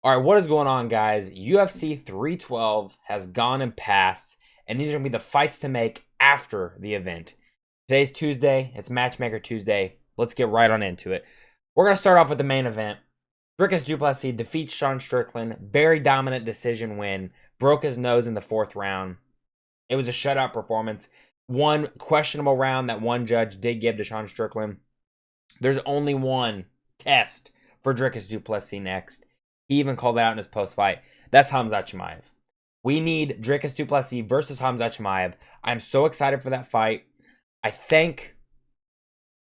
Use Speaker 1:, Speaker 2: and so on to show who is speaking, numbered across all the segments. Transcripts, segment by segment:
Speaker 1: All right, what is going on, guys? UFC 312 has gone and passed, and these are going to be the fights to make after the event. Today's Tuesday. It's Matchmaker Tuesday. Let's get right on into it. We're going to start off with the main event. Dricus du Plessis defeats Sean Strickland. Very dominant decision win. Broke his nose in the fourth round. It was a shutout performance. One questionable round that one judge did give to Sean Strickland. There's only one test for Dricus du Plessis next. He even called that out in his post-fight. That's Khamzat Chimaev. We need Dricus du Plessis versus Khamzat Chimaev. I'm so excited for that fight. I think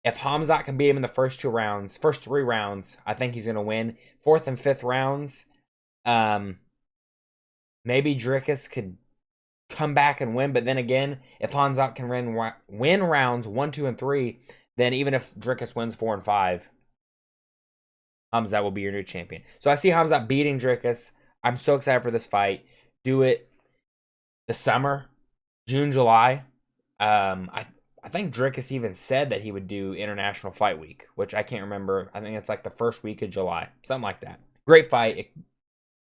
Speaker 1: if Khamzat can beat him in the first three rounds, I think he's going to win. Fourth and fifth rounds, maybe Dricus could come back and win. But then again, if Khamzat can win rounds 1, 2, and 3, then even if Dricus wins 4 and 5, Khamzat will be your new champion. So I see Khamzat beating Dricus. I'm so excited for this fight. Do it the summer, June, July. I think Dricus even said that he would do International Fight Week, which I can't remember. I think it's like the first week of July, something like that. Great fight.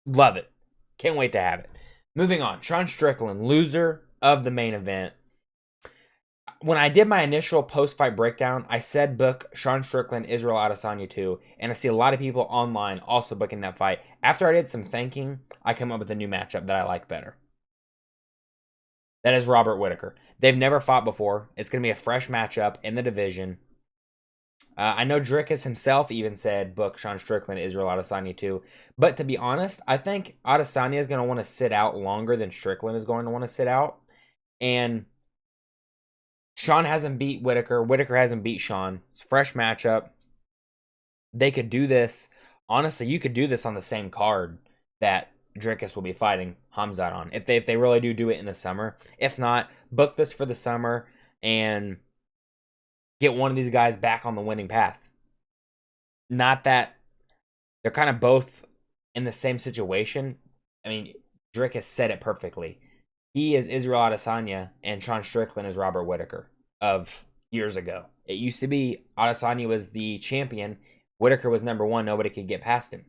Speaker 1: Love it. Can't wait to have it. Moving on, Sean Strickland, loser of the main event. When I did my initial post-fight breakdown, I said book Sean Strickland, Israel Adesanya 2, and I see a lot of people online also booking that fight. After I did some thinking, I came up with a new matchup that I like better. That is Robert Whittaker. They've never fought before. It's going to be a fresh matchup in the division. I know Dricus himself even said book Sean Strickland, Israel Adesanya 2. But to be honest, I think Adesanya is going to want to sit out longer than Strickland is going to want to sit out. And Sean hasn't beat Whittaker. Whittaker hasn't beat Sean. It's a fresh matchup. They could do this. Honestly, you could do this on the same card that Dricus will be fighting Khamzat on. If they really do it in the summer. If not, book this for the summer and get one of these guys back on the winning path. Not that they're kind of both in the same situation. I mean, Dricus said it perfectly. He is Israel Adesanya, and Sean Strickland is Robert Whittaker of years ago. It used to be Adesanya was the champion. Whittaker was number one. Nobody could get past him.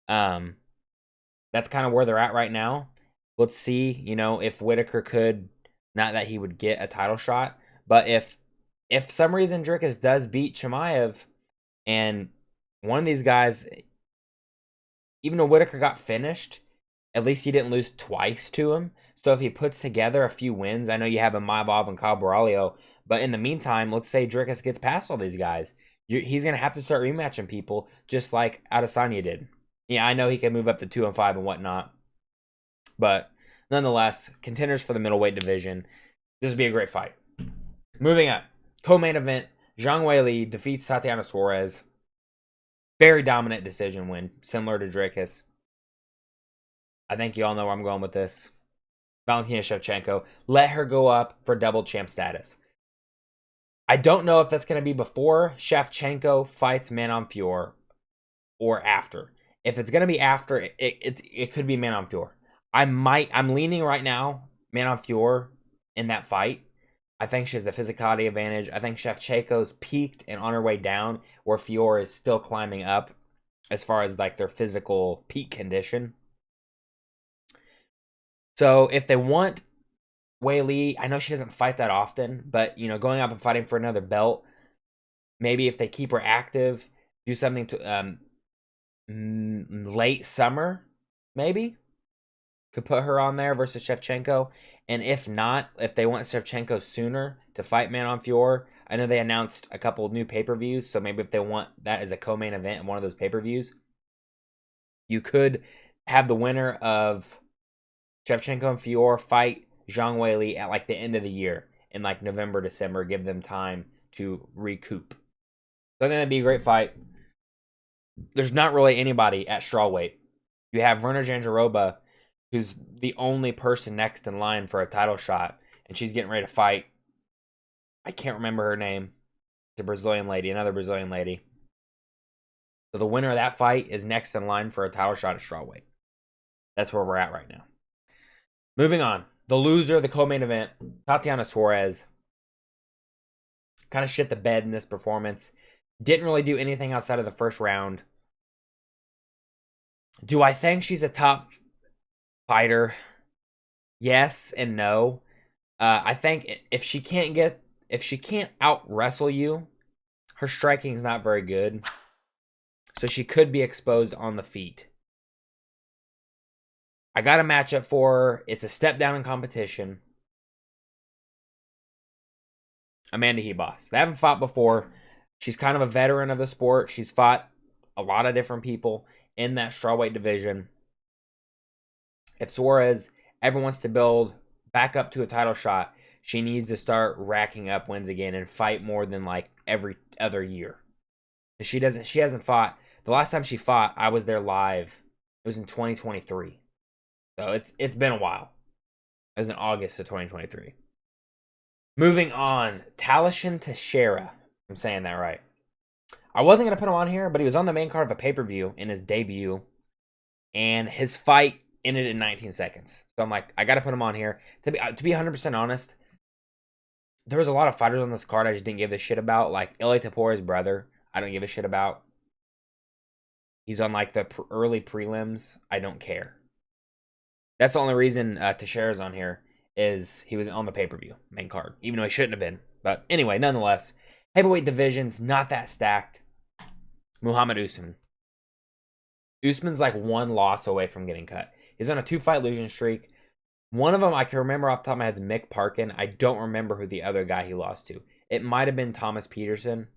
Speaker 1: That's kind of where they're at right now. Let's see, if Whittaker could, not that he would get a title shot, but if some reason Dricus does beat Chimaev, and one of these guys, even though Whittaker got finished, at least he didn't lose twice to him. So if he puts together a few wins, I know you have Imavov and Kyle Borralho, but in the meantime, let's say Dricus gets past all these guys. He's going to have to start rematching people just like Adesanya did. Yeah, I know he can move up to 2 and 5 and whatnot. But nonetheless, contenders for the middleweight division. This would be a great fight. Moving up, co-main event, Zhang Weili defeats Tatiana Suarez. Very dominant decision win, similar to Dricus. I think you all know where I'm going with this. Valentina Shevchenko, let her go up for double champ status. I don't know if that's going to be before Shevchenko fights Manon Fiorot or after. If it's going to be after, it could be Manon Fiorot. I'm leaning right now Manon Fiorot in that fight. I think she has the physicality advantage. I think Shevchenko's peaked and on her way down, where Fiorot is still climbing up as far as like their physical peak condition. So if they want Weili, I know she doesn't fight that often, but going up and fighting for another belt, maybe if they keep her active, do something to late summer, maybe could put her on there versus Shevchenko. And if not, if they want Shevchenko sooner to fight Manon Fiorot, I know they announced a couple of new pay-per-views, so maybe if they want that as a co-main event in one of those pay-per-views, you could have the winner of Shevchenko and Fiorot fight Zhang Weili at like the end of the year in like November, December, give them time to recoup. So I think that'd be a great fight. There's not really anybody at strawweight. You have Verna Jandiroba, who's the only person next in line for a title shot, and she's getting ready to fight. I can't remember her name. It's a Brazilian lady, another Brazilian lady. So the winner of that fight is next in line for a title shot at strawweight. That's where we're at right now. Moving on. The loser, the co-main event, Tatiana Suarez. Kind of shit the bed in this performance. Didn't really do anything outside of the first round. Do I think she's a top fighter? Yes and no. I think if she can't out wrestle you, her striking is not very good. So she could be exposed on the feet. I got a matchup for her. It's a step down in competition. Amanda Hebos. They haven't fought before. She's kind of a veteran of the sport. She's fought a lot of different people in that strawweight division. If Suarez ever wants to build back up to a title shot, she needs to start racking up wins again and fight more than like every other year. She hasn't fought. The last time she fought, I was there live. It was in 2023. So it's been a while. It was in August of 2023. Moving on, Talishan Teixeira. I'm saying that right. I wasn't going to put him on here, but he was on the main card of a pay-per-view in his debut. And his fight ended in 19 seconds. So I'm like, I got to put him on here. To be 100% honest, there was a lot of fighters on this card I just didn't give a shit about. Like Ilie Topuari's brother, I don't give a shit about. He's on like the early prelims. I don't care. That's the only reason Teixeira's on here, is he was on the pay-per-view main card, even though he shouldn't have been. But anyway, nonetheless, heavyweight division's not that stacked. Muhammad Usman. Usman's like one loss away from getting cut. He's on a 2-fight losing streak. One of them I can remember off the top of my head is Mick Parkin. I don't remember who the other guy he lost to. It might have been Thomas Peterson.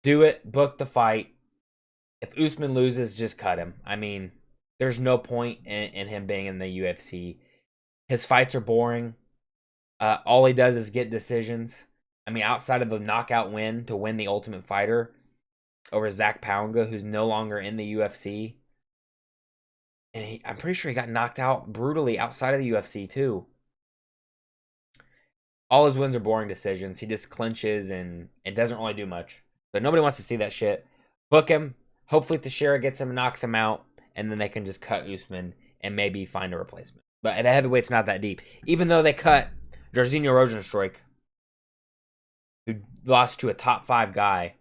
Speaker 1: Do it. Book the fight. If Usman loses, just cut him. I mean, there's no point in him being in the UFC. His fights are boring. All he does is get decisions. I mean, outside of the knockout win to win the Ultimate Fighter over Zach Pounga, who's no longer in the UFC. And I'm pretty sure he got knocked out brutally outside of the UFC, too. All his wins are boring decisions. He just clinches and doesn't really do much. So nobody wants to see that shit. Book him. Hopefully Teixeira gets him and knocks him out. And then they can just cut Usman and maybe find a replacement. But the heavyweight's not that deep. Even though they cut Jairzinho Rozenstruik, who lost to a top 5 guy.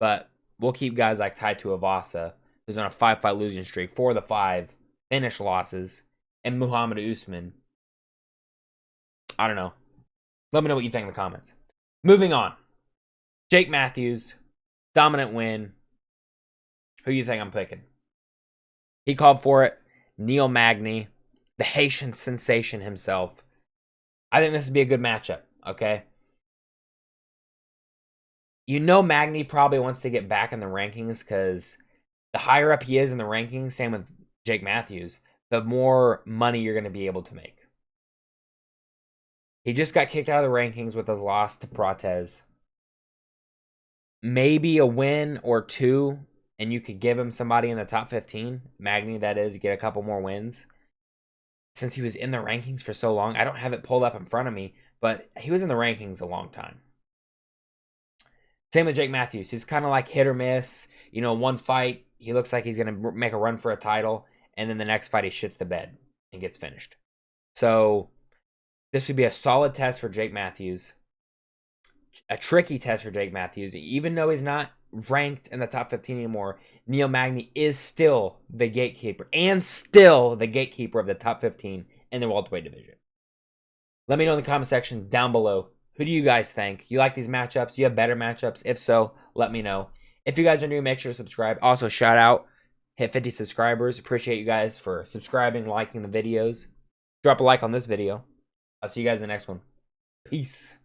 Speaker 1: But we'll keep guys like Tai Tuivasa, who's on a 5-fight losing streak, 4 of the 5 finish losses, and Muhammad Usman. I don't know. Let me know what you think in the comments. Moving on. Jake Matthews, dominant win. Who you think I'm picking? He called for it. Neil Magny, the Haitian sensation himself. I think this would be a good matchup, okay? You know Magny probably wants to get back in the rankings because the higher up he is in the rankings, same with Jake Matthews, the more money you're going to be able to make. He just got kicked out of the rankings with his loss to Prates. Maybe a win or two, and you could give him somebody in the top 15. Magny, that is, get a couple more wins. Since he was in the rankings for so long, I don't have it pulled up in front of me, but he was in the rankings a long time. Same with Jake Matthews. He's kind of like hit or miss. You know, one fight, he looks like he's going to make a run for a title, and then the next fight, he shits the bed and gets finished. So this would be a solid test for Jake Matthews. A tricky test for Jake Matthews. Even though he's not ranked in the top 15 anymore, Neil Magny is still the gatekeeper and still the gatekeeper of the top 15 in the welterweight division. Let me know in the comment section down below. Who do you guys think? You like these matchups? Do you have better matchups? If so, let me know. If you guys are new, make sure to subscribe. Also, shout out, hit 50 subscribers. Appreciate you guys for subscribing, liking the videos. Drop a like on this video. I'll see you guys in the next one. Peace.